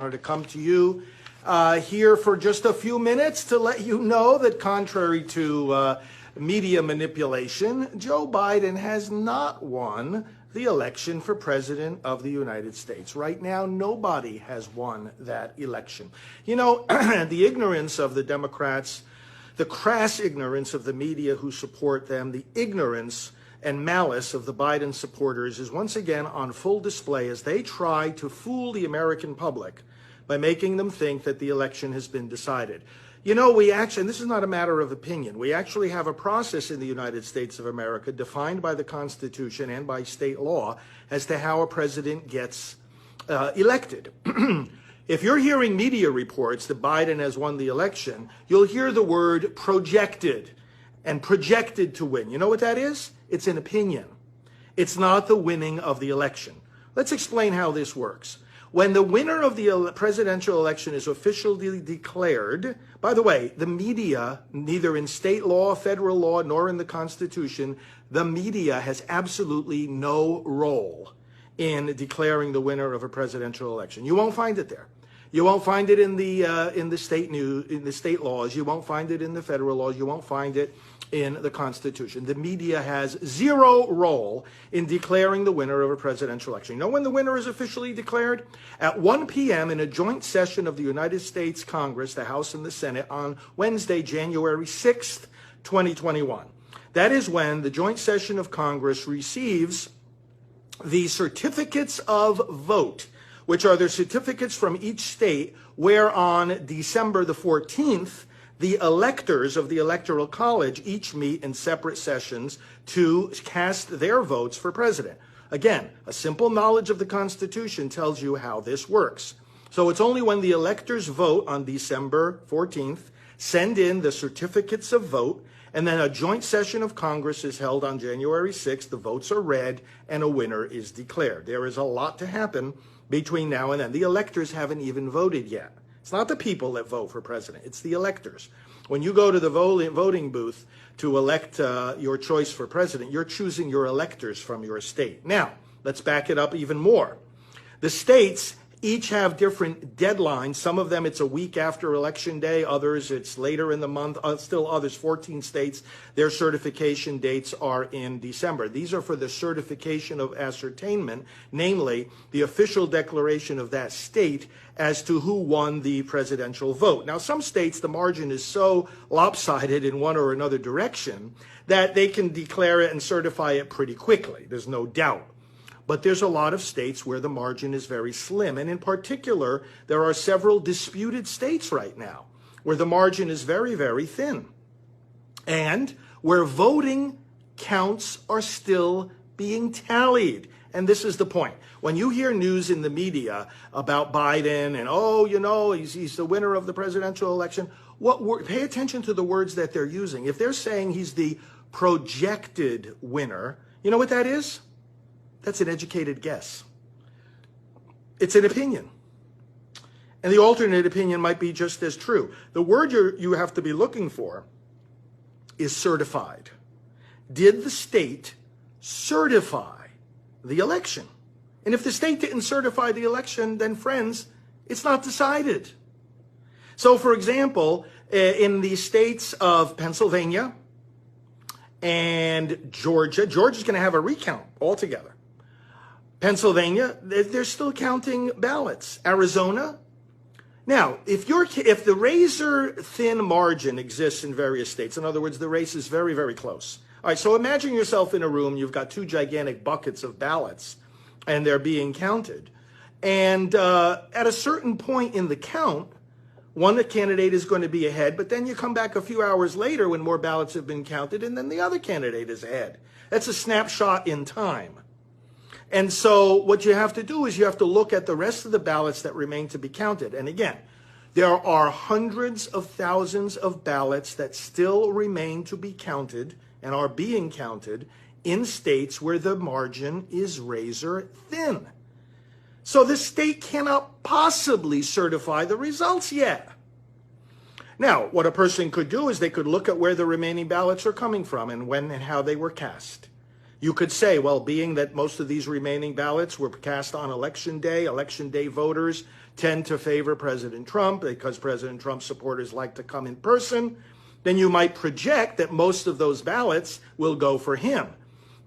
wanted to come to you here for just a few minutes to let you know that contrary to media manipulation, Joe Biden has not won the election for President of the United States. Right now, nobody has won that election. You know, the ignorance of the Democrats, the crass ignorance of the media who support them, the ignorance and malice of the Biden supporters is once again on full display as they try to fool the American public by making them think that the election has been decided. You know, we actually, and this is not a matter of opinion, we actually have a process in the United States of America defined by the Constitution and by state law as to how a president gets elected. If you're hearing media reports that Biden has won the election, you'll hear the word projected and projected to win. You know what that is? It's an opinion. It's not the winning of the election. Let's explain how this works. When the winner of the presidential election is officially declared, by the way, the media, neither in state law, federal law, nor in the Constitution, the media has absolutely no role in declaring the winner of a presidential election. You won't find it there. You won't find it in the state laws. You won't find it in the federal laws. You won't find it in the Constitution. The media has zero role in declaring the winner of a presidential election. You know when the winner is officially declared? At 1 p.m. in a joint session of the United States Congress, the House and the Senate, on Wednesday, January 6th, 2021. That is when the joint session of Congress receives the certificates of vote, which are the certificates from each state where on December the 14th, the electors of the Electoral College each meet in separate sessions to cast their votes for president. Again, a simple knowledge of the Constitution tells you how this works. So it's only when the electors vote on December 14th, send in the certificates of vote, and then a joint session of Congress is held on January 6th, the votes are read, and a winner is declared. There is a lot to happen between now and then. The electors haven't even voted yet. It's not the people that vote for president, it's the electors. When you go to the voting booth to elect your choice for president, you're choosing your electors from your state. Now, let's back it up even more. The states each have different deadlines. Some of them it's a week after election day, others it's later in the month, still others, 14 states, their certification dates are in December. These are for the certification of ascertainment, namely the official declaration of that state as to who won the presidential vote. Now, some states, the margin is so lopsided in one or another direction that they can declare it and certify it pretty quickly. There's no doubt. But there's a lot of states where the margin is very slim. And in particular, there are several disputed states right now where the margin is very, very thin. And where voting counts are still being tallied. And this is the point. When you hear news in the media about Biden and, oh, you know, he's the winner of the presidential election, pay attention to the words that they're using. If they're saying he's the projected winner, you know what that is? That's an educated guess. It's an opinion. And the alternate opinion might be just as true. The word you have to be looking for is certified. Did the state certify the election? And if the state didn't certify the election, then friends, it's not decided. So for example, in the states of Pennsylvania and Georgia's going to have a recount altogether. Pennsylvania, they're still counting ballots. Arizona. Now, if the razor thin margin exists in various states, in other words, the race is very, very close. All right, so imagine yourself in a room, you've got two gigantic buckets of ballots, and they're being counted. And at a certain point in the count, one candidate is going to be ahead, but then you come back a few hours later when more ballots have been counted, and then the other candidate is ahead. That's a snapshot in time. And so what you have to do is you have to look at the rest of the ballots that remain to be counted. And again, there are hundreds of thousands of ballots that still remain to be counted and are being counted in states where the margin is razor thin. So the state cannot possibly certify the results yet. Now, what a person could do is they could look at where the remaining ballots are coming from and when and how they were cast. You could say, well, being that most of these remaining ballots were cast on election day voters tend to favor President Trump because President Trump's supporters like to come in person, then you might project that most of those ballots will go for him.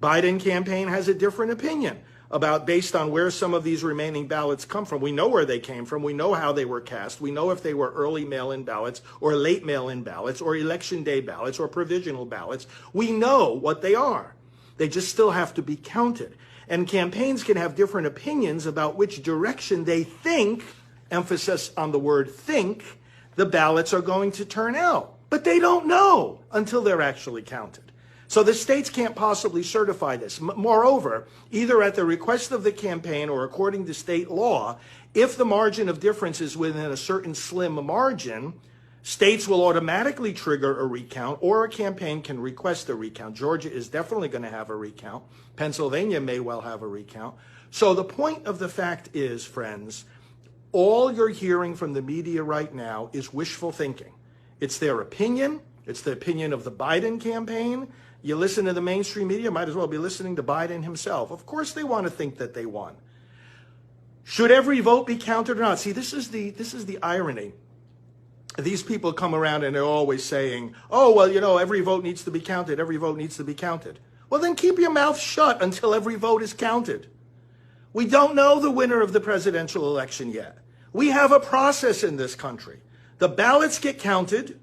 Biden campaign has a different opinion about based on where some of these remaining ballots come from. We know where they came from. We know how they were cast. We know if they were early mail-in ballots or late mail-in ballots or election day ballots or provisional ballots. We know what they are. They just still have to be counted. And campaigns can have different opinions about which direction they think, emphasis on the word think, the ballots are going to turn out. But they don't know until they're actually counted. So the states can't possibly certify this. Moreover, either at the request of the campaign or according to state law, if the margin of difference is within a certain slim margin, states will automatically trigger a recount, or a campaign can request a recount. Georgia is definitely going to have a recount. Pennsylvania may well have a recount. So the point of the fact is, friends, all you're hearing from the media right now is wishful thinking. It's their opinion. It's the opinion of the Biden campaign. You listen to the mainstream media, might as well be listening to Biden himself. Of course they want to think that they won. Should every vote be counted or not? See, this is the irony. These people come around and they're always saying, oh, well, you know, every vote needs to be counted. Every vote needs to be counted. Well, then keep your mouth shut until every vote is counted. We don't know the winner of the presidential election yet. We have a process in this country. The ballots get counted.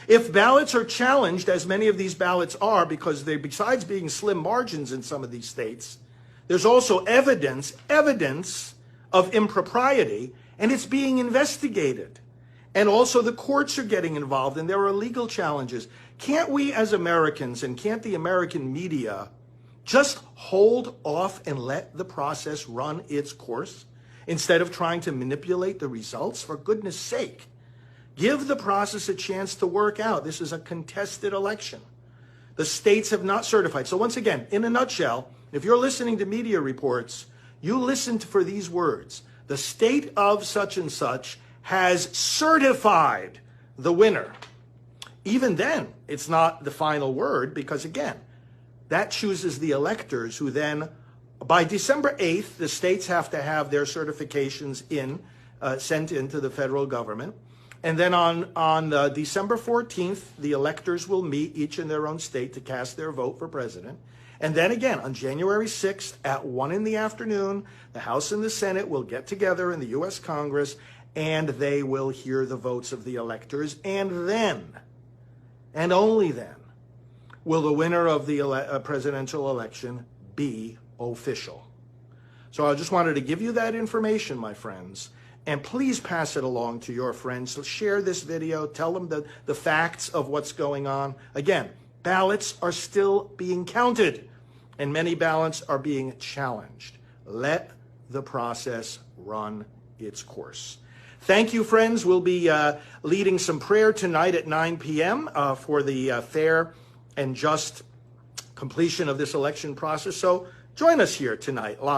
If ballots are challenged, as many of these ballots are, because they, besides being slim margins in some of these states, there's also evidence of impropriety, and it's being investigated. And also the courts are getting involved, and there are legal challenges. Can't we as Americans, and can't the American media just hold off and let the process run its course instead of trying to manipulate the results? For goodness sake, give the process a chance to work out. This is a contested election. The states have not certified. So once again, in a nutshell, if you're listening to media reports, you listen for these words. The state of such and such has certified the winner. Even then, it's not the final word because, again, that chooses the electors who then, by December 8th, the states have to have their certifications sent in to the federal government. And then on December 14th, the electors will meet each in their own state to cast their vote for president. And then again, on January 6th at 1 in the afternoon, the House and the Senate will get together in the U.S. Congress and they will hear the votes of the electors. And then, and only then, will the winner of the presidential election be official. So I just wanted to give you that information, my friends. And please pass it along to your friends. So share this video. Tell them the facts of what's going on. Again, ballots are still being counted, and many ballots are being challenged. Let the process run its course. Thank you, friends. We'll be leading some prayer tonight at 9 p.m. For the fair and just completion of this election process. So join us here tonight live.